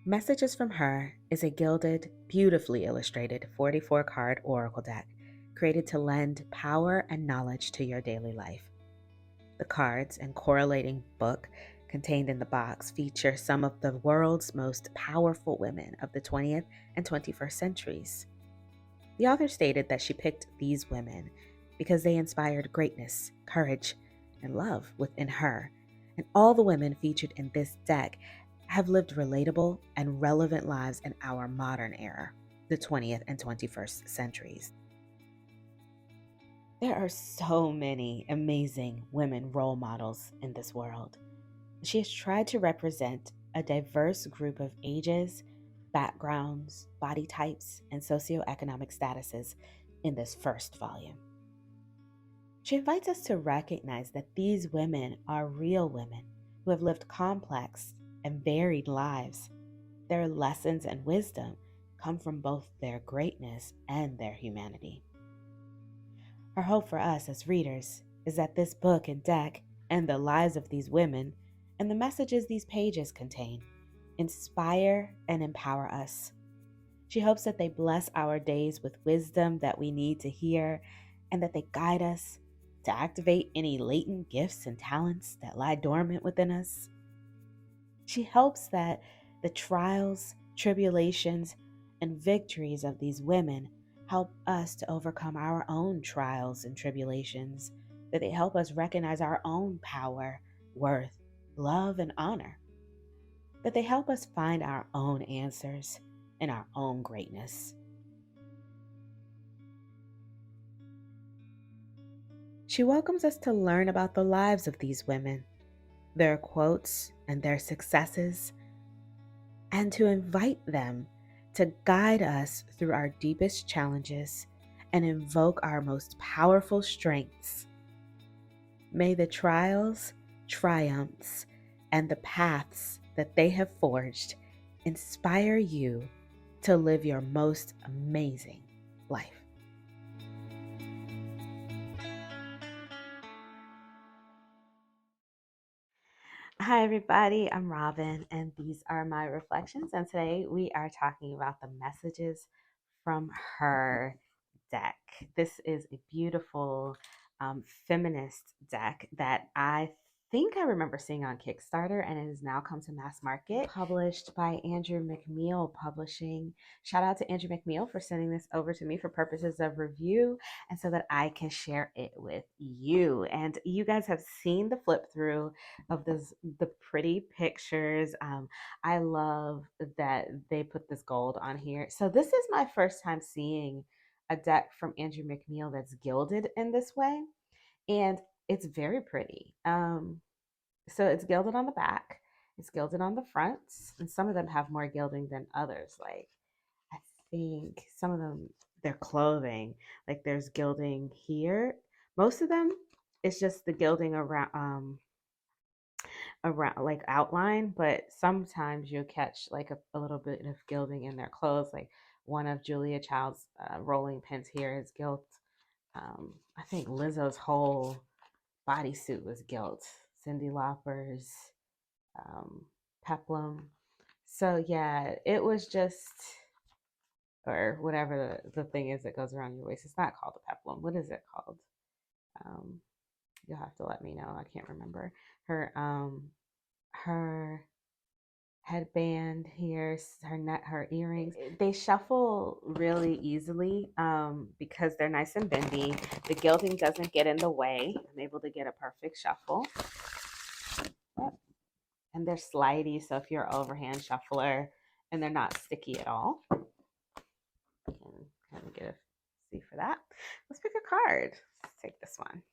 Messages from Her is a gilded, beautifully illustrated 44 card oracle deck created to lend power and knowledge to your daily life. The cards and correlating book contained in the box feature some of the world's most powerful women of the 20th and 21st centuries. The author stated that she picked these women because they inspired greatness, courage, and love within her. And all the women featured in this deck have lived relatable and relevant lives in our modern era, the 20th and 21st centuries. There are so many amazing women role models in this world. She has tried to represent a diverse group of ages, backgrounds, body types, and socioeconomic statuses in this first volume. She invites us to recognize that these women are real women who have lived complex and varied lives. Their lessons and wisdom come from both their greatness and their humanity. Her hope for us as readers is that this book and deck and the lives of these women and the messages these pages contain inspire and empower us. She hopes that they bless our days with wisdom that we need to hear and that they guide us to activate any latent gifts and talents that lie dormant within us. She hopes that the trials, tribulations, and victories of these women help us to overcome our own trials and tribulations, that they help us recognize our own power, worth, love, and honor, that they help us find our own answers and our own greatness. She welcomes us to learn about the lives of these women, their quotes and their successes, and to invite them to guide us through our deepest challenges and invoke our most powerful strengths. May the trials, triumphs, and the paths that they have forged inspire you to live your most amazing life. Hi, everybody. I'm Robin, and these are my reflections. And today we are talking about the messages from her deck. This is a beautiful feminist deck that I think I remember seeing on Kickstarter, and it has now come to mass market, published by Andrew McMeel Publishing. Shout out to Andrew McMeel for sending this over to me for purposes of review and so that I can share it with you. And you guys have seen the flip through of the pretty pictures. I love that they put this gold on here. So this is my first time seeing a deck from Andrew McMeel that's gilded in this way, and it's very pretty. So it's gilded on the back, it's gilded on the fronts, and some of them have more gilding than others. Like I think some of them, their clothing, like there's gilding here. Most of them, it's just the gilding around like outline, but sometimes you'll catch like a little bit of gilding in their clothes. Like one of Julia Child's rolling pins here is gilt. I think Lizzo's whole bodysuit was gilt. Cyndi Lauper's um, peplum. So yeah, it was just, or whatever the thing is that goes around your waist. It's not called a peplum. What is it called? Um, you'll have to let me know. I can't remember. Her headband here, her earrings. They shuffle really easily because they're nice and bendy. The gilding doesn't get in the way. I'm able to get a perfect shuffle. Yep. And they're slidey, so if you're an overhand shuffler, and they're not sticky at all. You can kind of get a see for that. Let's pick a card. Let's take this one.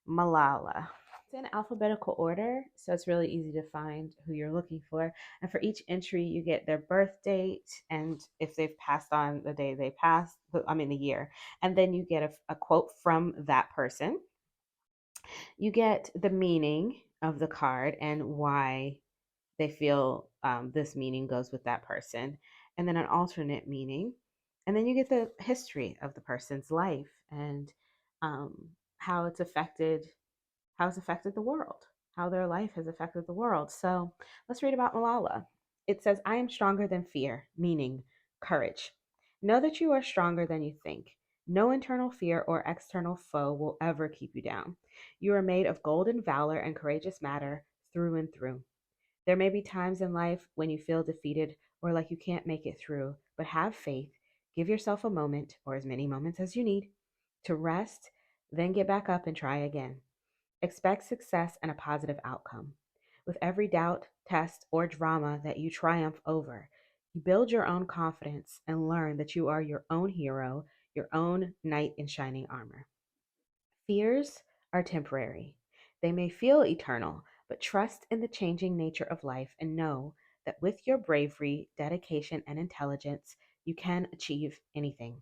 Malala. It's in alphabetical order, so it's really easy to find who you're looking for. And for each entry, you get their birth date and if they've passed on the day they passed, the year. And then you get a quote from that person. You get the meaning of the card and why they feel this meaning goes with that person, and then an alternate meaning. And then you get the history of the person's life and how it's affected the world, how their life has affected the world. So let's read about Malala. It says, I am stronger than fear, meaning courage. Know that you are stronger than you think. No internal fear or external foe will ever keep you down. You are made of golden valor and courageous matter through and through. There may be times in life when you feel defeated or like you can't make it through, but have faith. Give yourself a moment, or as many moments as you need, to rest, then get back up and try again. Expect success and a positive outcome. With every doubt, test, or drama that you triumph over, you build your own confidence and learn that you are your own hero, your own knight in shining armor. Fears are temporary. They may feel eternal, but trust in the changing nature of life and know that with your bravery, dedication, and intelligence, you can achieve anything.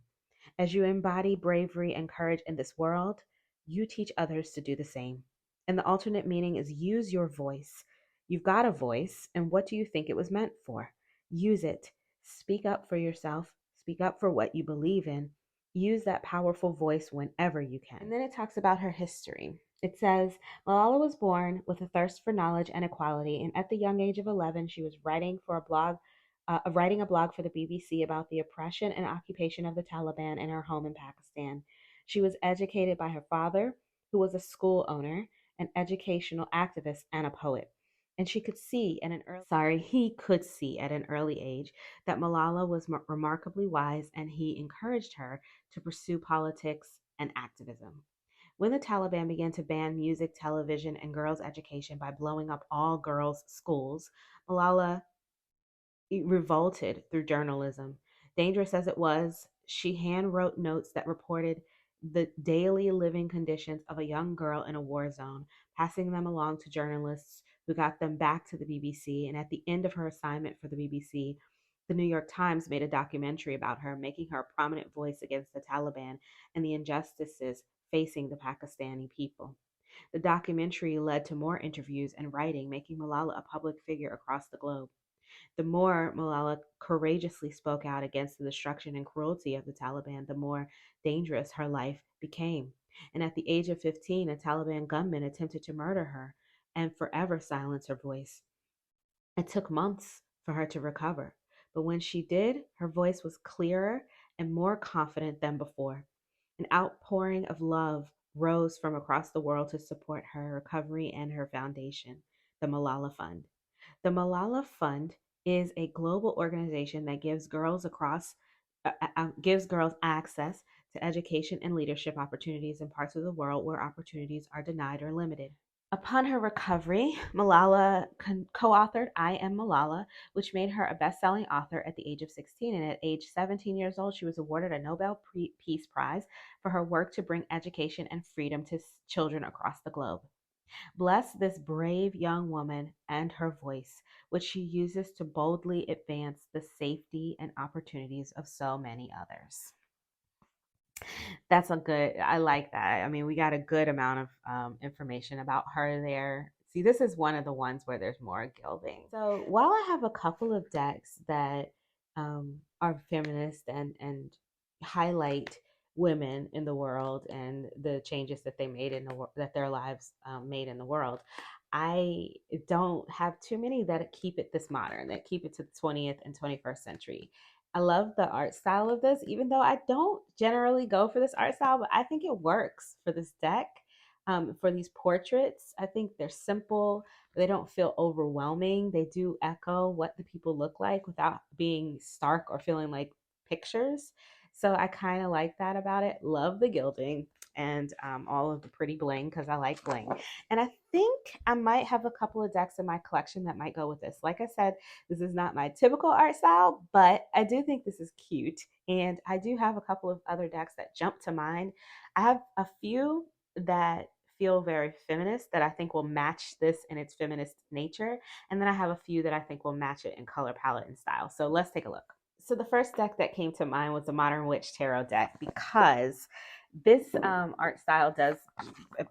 As you embody bravery and courage in this world, you teach others to do the same. And the alternate meaning is use your voice. You've got a voice, and what do you think it was meant for? Use it. Speak up for yourself. Speak up for what you believe in. Use that powerful voice whenever you can. And then it talks about her history. It says, Malala was born with a thirst for knowledge and equality, and at the young age of 11, she was writing a blog for the BBC about the oppression and occupation of the Taliban in her home in Pakistan. She was educated by her father, who was a school owner, an educational activist, and a poet. And she could see at an early he could see at an early age that Malala was remarkably wise, and he encouraged her to pursue politics and activism. When the Taliban began to ban music, television, and girls' education by blowing up all girls' schools, Malala revolted through journalism. Dangerous as it was, she handwrote notes that reported the daily living conditions of a young girl in a war zone, passing them along to journalists who got them back to the BBC. And at the end of her assignment for the BBC, the New York Times made a documentary about her, making her a prominent voice against the Taliban and the injustices facing the Pakistani people. The documentary led to more interviews and writing, making Malala a public figure across the globe. The more Malala courageously spoke out against the destruction and cruelty of the Taliban, the more dangerous her life became. And at the age of 15, a Taliban gunman attempted to murder her and forever silence her voice. It took months for her to recover, but when she did, her voice was clearer and more confident than before. An outpouring of love rose from across the world to support her recovery and her foundation, the Malala Fund. The Malala Fund is a global organization that gives girls access to education and leadership opportunities in parts of the world where opportunities are denied or limited. Upon her recovery, Malala co-authored I Am Malala, which made her a best-selling author at the age of 16. And at age 17 years old, she was awarded a Nobel Peace Prize for her work to bring education and freedom to children across the globe. Bless this brave young woman and her voice, which she uses to boldly advance the safety and opportunities of so many others. I like that. I mean, we got a good amount of information about her there. See, this is one of the ones where there's more gilding. So while I have a couple of decks that are feminist and highlight women in the world and the changes that they made in that their lives made in the world, I don't have too many that keep it this modern, that keep it to the 20th and 21st century. I love the art style of this, even though I don't generally go for this art style, but I think it works for this deck. For these portraits, I think they're simple. They don't feel overwhelming. They do echo what the people look like without being stark or feeling like pictures. So I kind of like that about it. Love the gilding and all of the pretty bling because I like bling. And I think I might have a couple of decks in my collection that might go with this. Like I said, this is not my typical art style, but I do think this is cute. And I do have a couple of other decks that jump to mind. I have a few that feel very feminist that I think will match this in its feminist nature. And then I have a few that I think will match it in color palette and style. So let's take a look. So the first deck that came to mind was the Modern Witch Tarot deck because this art style does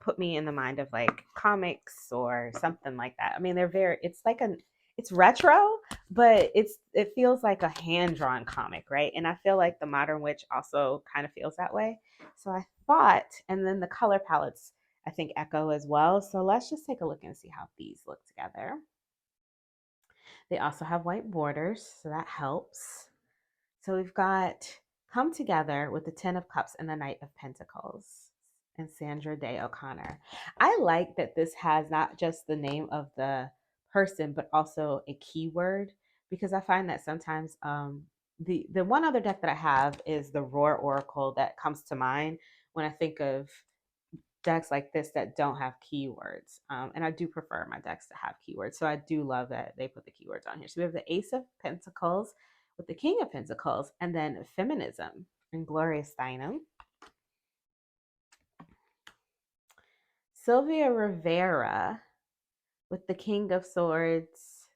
put me in the mind of like comics or something like that. I mean, it's retro, but it feels like a hand-drawn comic, right? And I feel like the Modern Witch also kind of feels that way. So I thought, and then the color palettes I think echo as well. So let's just take a look and see how these look together. They also have white borders, so that helps. So we've got Come Together with the Ten of Cups and the Knight of Pentacles and Sandra Day O'Connor. I like that this has not just the name of the person, but also a keyword, because I find that sometimes the one other deck that I have is the Roar Oracle that comes to mind when I think of decks like this that don't have keywords. And I do prefer my decks to have keywords. So I do love that they put the keywords on here. So we have the Ace of Pentacles with the King of Pentacles, and then Feminism and Gloria Steinem. Sylvia Rivera with the King of Swords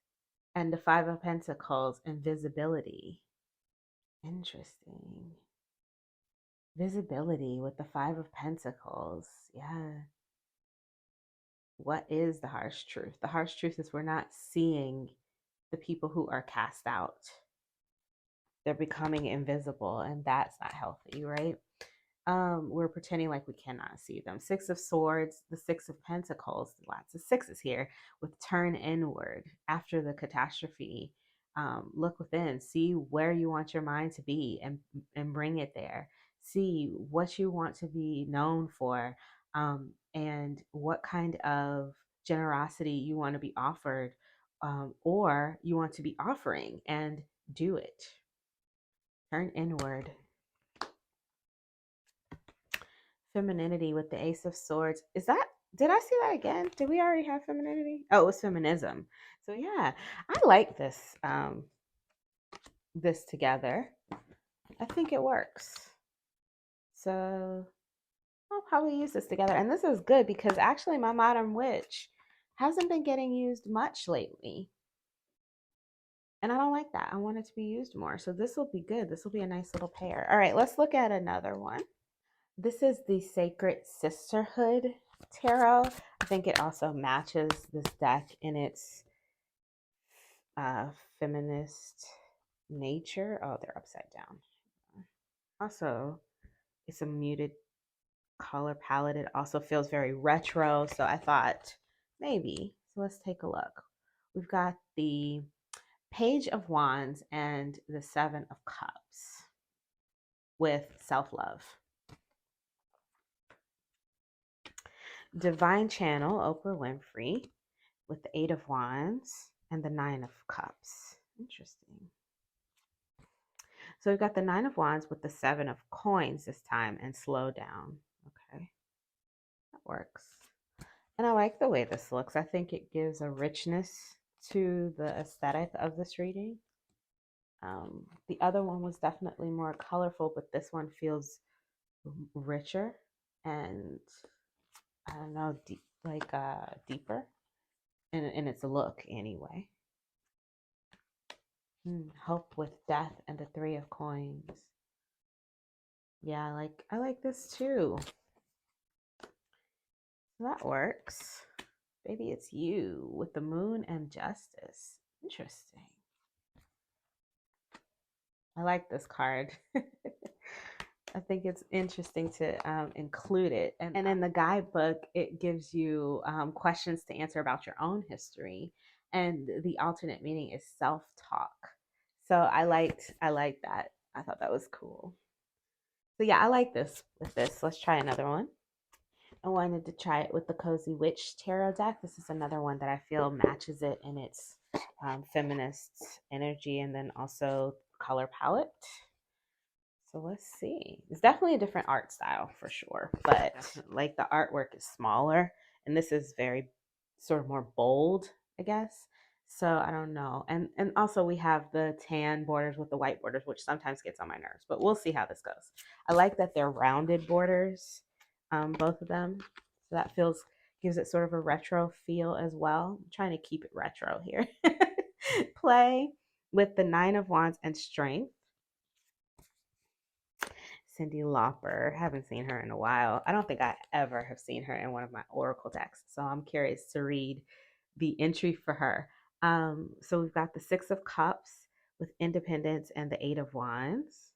and the Five of Pentacles and Visibility. Interesting. Visibility with the Five of Pentacles. Yeah. What is the harsh truth? The harsh truth is we're not seeing the people who are cast out. They're becoming invisible, and that's not healthy, right? We're pretending like we cannot see them. Six of Swords, the Six of Pentacles, lots of sixes here with turn inward after the catastrophe. Look within, see where you want your mind to be, and bring it there. See what you want to be known for, and what kind of generosity you want to be offered, or you want to be offering, and do it. Turn inward. Femininity with the Ace of Swords. Is that, did I see that again? Did we already have femininity? Oh, it was feminism. So yeah, I like this together. I think it works. So I'll probably use this together. And this is good because actually my Modern Witch hasn't been getting used much lately. And I don't like that. I want it to be used more. So this will be good. This will be a nice little pair. All right, let's look at another one. This is the Sacred Sisterhood Tarot. I think it also matches this deck in its uh, feminist nature. Oh, they're upside down. Also, it's a muted color palette. It also feels very retro. So I thought maybe. So let's take a look. We've got the Page of Wands and the Seven of Cups with self-love. Divine Channel, Oprah Winfrey, with the Eight of Wands and the Nine of Cups. Interesting. So we've got the Nine of Wands with the Seven of Coins this time and slow down. Okay, that works. And I like the way this looks. I think it gives a richness to the aesthetic of this reading. The other one was definitely more colorful, but this one feels richer and I don't know, deeper in its look anyway. Help with death and the Three of Coins. Yeah, I like this too. That works. Baby, it's you with the Moon and Justice. Interesting. I like this card. I think it's interesting to include it. And in the guidebook, it gives you questions to answer about your own history. And the alternate meaning is self-talk. So I liked that. I thought that was cool. So yeah, I like this with this. Let's try another one. I wanted to try it with the Cozy Witch Tarot deck. This is another one that I feel matches it in its feminist energy and then also color palette. So let's see. It's definitely a different art style for sure, but like the artwork is smaller and this is very sort of more bold, I guess. So I don't know. And also we have the tan borders with the white borders, which sometimes gets on my nerves, but we'll see how this goes. I like that they're rounded borders, both of them. So that gives it sort of a retro feel as well. I'm trying to keep it retro here. Play with the Nine of Wands and Strength. Cyndi Lauper. Haven't seen her in a while. I don't think I ever have seen her in one of my Oracle decks. So I'm curious to read the entry for her. So we've got the Six of Cups with Independence and the Eight of Wands.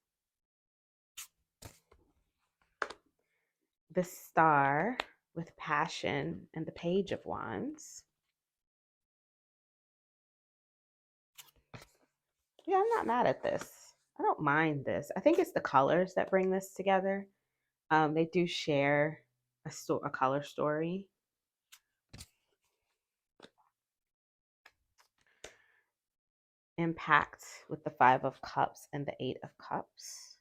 The Star with Passion and the Page of Wands. Yeah, I'm not mad at this. I don't mind this. I think it's the colors that bring this together. They do share a color story. Impact with the Five of Cups and the Eight of Cups.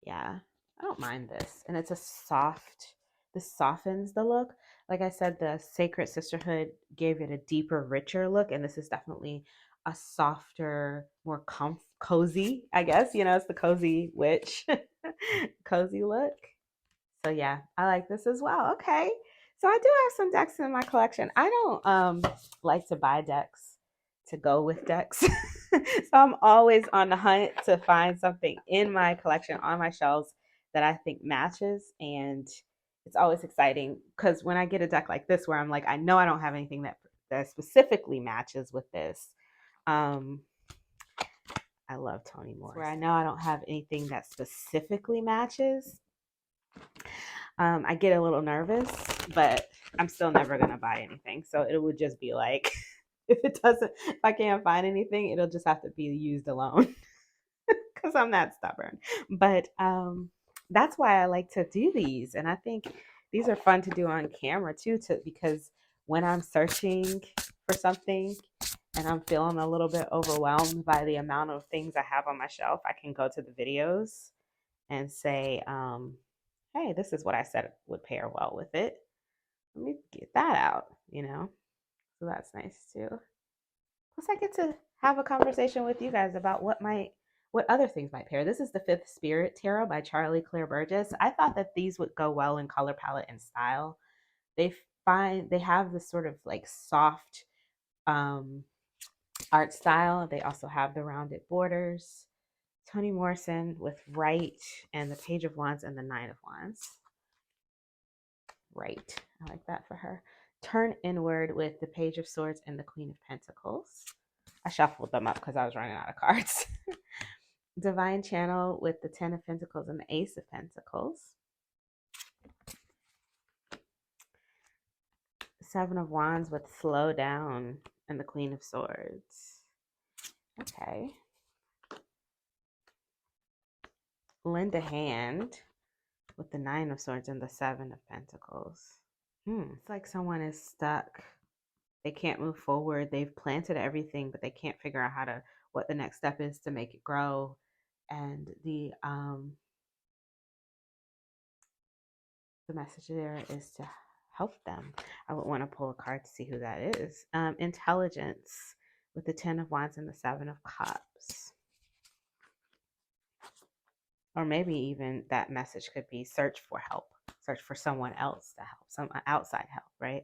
Yeah, I don't mind this. And it's a soft, this softens the look. Like I said, the Sacred Sisterhood gave it a deeper, richer look. And this is definitely a softer, more cozy, I guess. You know, it's the cozy witch, cozy look. So yeah, I like this as well. Okay. So I do have some decks in my collection. I don't like to buy decks to go with decks. So I'm always on the hunt to find something in my collection on my shelves that I think matches, and it's always exciting because when I get a deck like this where I'm like, I know I don't have anything that specifically matches with this. Um I love Toni Morrison. Where I know I don't have anything that specifically matches, I get a little nervous, but I'm still never gonna buy anything. So it would just be like, if I can't find anything, it'll just have to be used alone because I'm that stubborn. But that's why I like to do these, and I think these are fun to do on camera too, because when I'm searching for something and I'm feeling a little bit overwhelmed by the amount of things I have on my shelf, I can go to the videos and say, hey, this is what I said would pair well with it. Let me get that out, you know? So that's nice too. Plus, I get to have a conversation with you guys about what other things might pair. This is the Fifth Spirit Tarot by Charlie Claire Burgess. I thought that these would go well in color palette and style. They have this sort of like soft art style. They also have the rounded borders. Toni Morrison with Right and the Page of Wands and the Nine of Wands. Right. I like that for her. Turn Inward with the Page of Swords and the Queen of Pentacles. I shuffled them up because I was running out of cards. Divine Channel with the Ten of Pentacles and the Ace of Pentacles. Seven of Wands with Slow Down and the Queen of Swords. Okay. Lend a Hand with the Nine of Swords and the Seven of Pentacles. It's like someone is stuck. They can't move forward. They've planted everything, but they can't figure out what the next step is to make it grow. And the message there is to help them. I would want to pull a card to see who that is. Intelligence with the Ten of Wands and the Seven of Cups. Or maybe even that message could be search for help. Search for someone else to help, some outside help, right?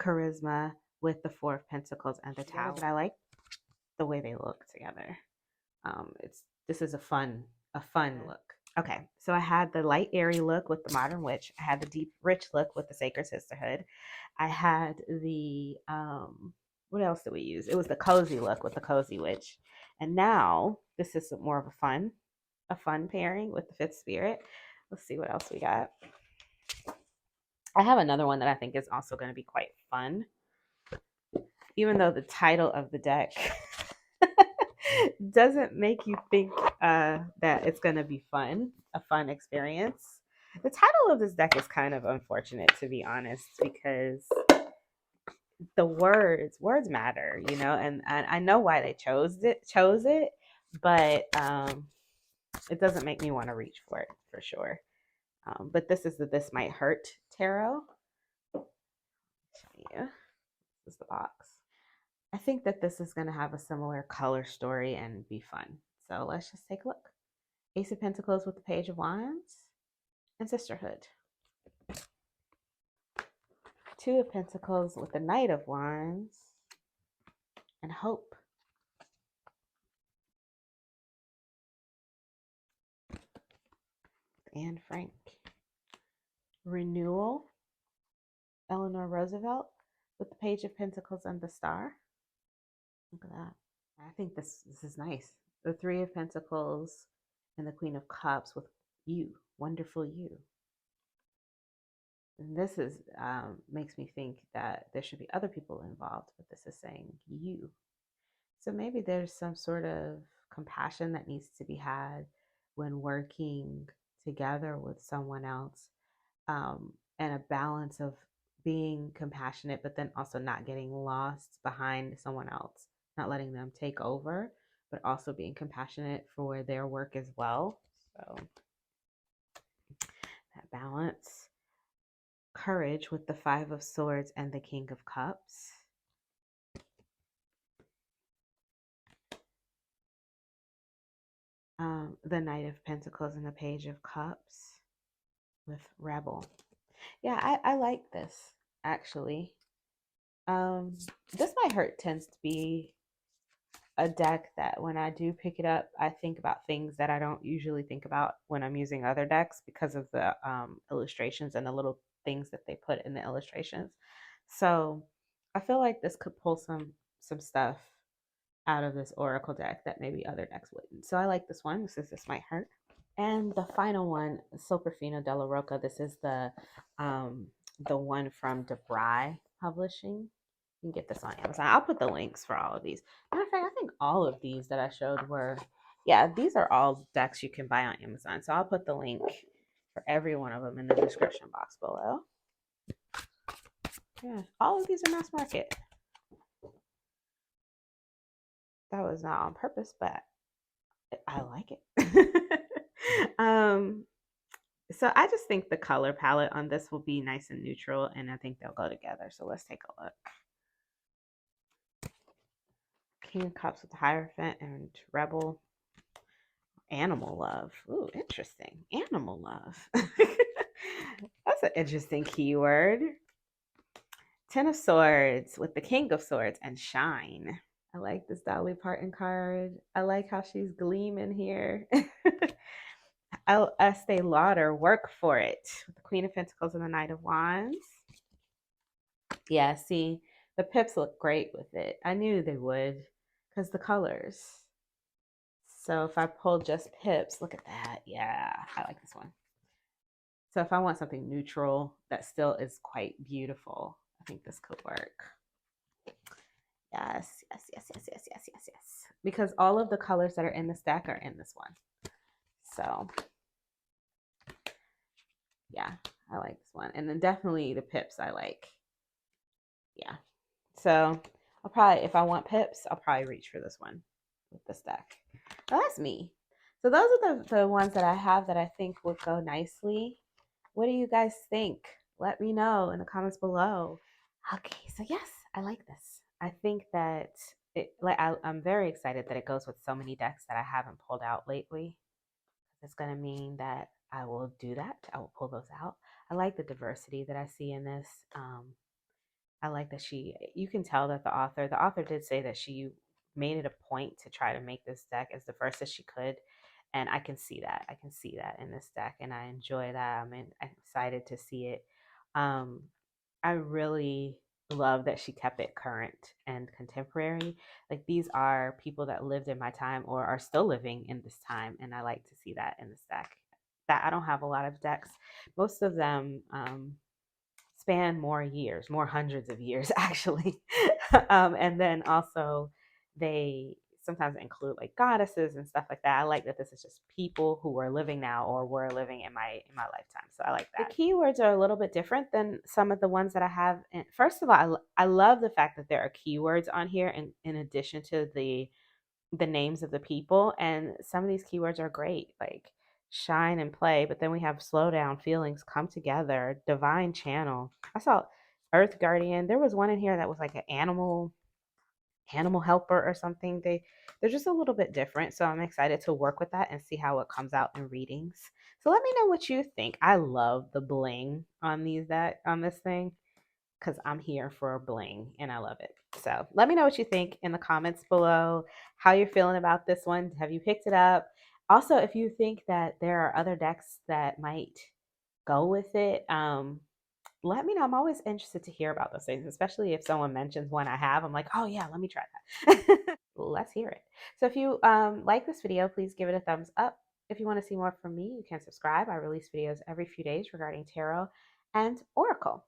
Charisma with the Four of Pentacles and the Tower. But I like the way they look together. This is a fun look. Okay, so I had the light airy look with the Modern Witch. I had the deep rich look with the Sacred Sisterhood. I had the what else did we use? It was the cozy look with the Cozy Witch. And now this is more of a fun pairing with the Fifth Spirit. Let's see what else we got. I have another one that I think is also going to be quite fun, even though the title of the deck doesn't make you think that it's going to be a fun experience. The title of this deck is kind of unfortunate, to be honest, because the words matter, you know, and I know why they chose it, but it doesn't make me want to reach for it for sure. But this is the This Might Hurt Tarot. Yeah, this is the box. I think that this is going to have a similar color story and be fun. So let's just take a look. Ace of Pentacles with the Page of Wands and Sisterhood. Two of Pentacles with the Knight of Wands and Hope. Anne Frank. Renewal. Eleanor Roosevelt with the Page of Pentacles and the Star. Look at that. I think this is nice. The Three of Pentacles and the Queen of Cups with you, wonderful you. And this is makes me think that there should be other people involved, but this is saying you. So maybe there's some sort of compassion that needs to be had when working together with someone else, and a balance of being compassionate, but then also not getting lost behind someone else, not letting them take over, but also being compassionate for their work as well. So that balance. Courage with the Five of Swords and the King of Cups. The Knight of Pentacles and the Page of Cups with Rebel. Yeah, I like this actually. This might hurt tends to be a deck that when I do pick it up, I think about things that I don't usually think about when I'm using other decks because of the illustrations and the little things that they put in the illustrations. So I feel like this could pull some stuff out of this Oracle deck that maybe other decks wouldn't. So I like this one. This might hurt. And the final one, Soprafino della Rocca. This is the one from DeBry Publishing. You can get this on Amazon. I'll put the links for all of these. Matter of fact, I think all of these that I showed were, yeah, these are all decks you can buy on Amazon. So I'll put the link for every one of them in the description box below. Yeah, all of these are mass market. That was not on purpose, but I like it. So I just think the color palette on this will be nice and neutral, and I think they'll go together. So let's take a look. King of Cups with the Hierophant and Rebel. Animal love. Ooh, interesting. Animal love. That's an interesting keyword. Ten of Swords with the King of Swords and Shine. I like this Dolly Parton card. I like how she's gleaming here. Estee Lauder, work for it. With the Queen of Pentacles and the Knight of Wands. Yeah, see, the pips look great with it. I knew they would because the colors. So if I pull just pips, look at that. Yeah, I like this one. So if I want something neutral that still is quite beautiful, I think this could work. Yes, yes, yes, yes, yes, yes, yes, yes. Because all of the colors that are in this deck are in this one. So yeah, I like this one. And then definitely the pips I like. Yeah. So I'll probably, if I want pips, I'll probably reach for this one with this deck. Well, that's me. So those are the ones that I have that I think would go nicely. What do you guys think? Let me know in the comments below. Okay, so yes, I like this. I think that I'm very excited that it goes with so many decks that I haven't pulled out lately. It's going to mean that I will do that. I will pull those out. I like the diversity that I see in this. I like that you can tell that the author did say that she made it a point to try to make this deck as diverse as she could. And I can see that. I can see that in this deck, and I enjoy that. I'm excited to see it. I really love that she kept it current and contemporary. Like these are people that lived in my time or are still living in this time, and I like to see that in this deck. That I don't have a lot of decks. Most of them span more years, more hundreds of years actually. And then also they sometimes include like goddesses and stuff like that. I like that this is just people who are living now or were living in my lifetime. So I like that. The keywords are a little bit different than some of the ones that I have. And first of all, I love the fact that there are keywords on here in addition to the names of the people, and some of these keywords are great, like shine and play, but then we have slow down, feelings come together, divine channel. I saw earth guardian. There was one in here that was like an animal helper or something. They're just a little bit different, so I'm excited to work with that and see how it comes out in readings. So let me know what you think. I love the bling on on this thing because I'm here for bling and I love it. So let me know what you think in the comments below, how you're feeling about this one. Have you picked it up? Also, if you think that there are other decks that might go with it, let me know. I'm always interested to hear about those things, especially if someone mentions one I have. I'm like, oh yeah, let me try that. Let's hear it. So if you like this video, please give it a thumbs up. If you want to see more from me, you can subscribe. I release videos every few days regarding tarot and oracle.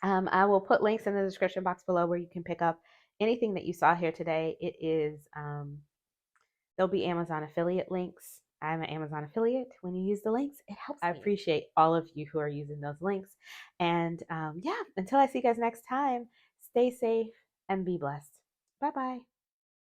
I will put links in the description box below where you can pick up anything that you saw here today. It is There'll be Amazon affiliate links. I'm an Amazon affiliate. When you use the links, it helps me. I appreciate all of you who are using those links. And yeah, until I see you guys next time, stay safe and be blessed. Bye bye.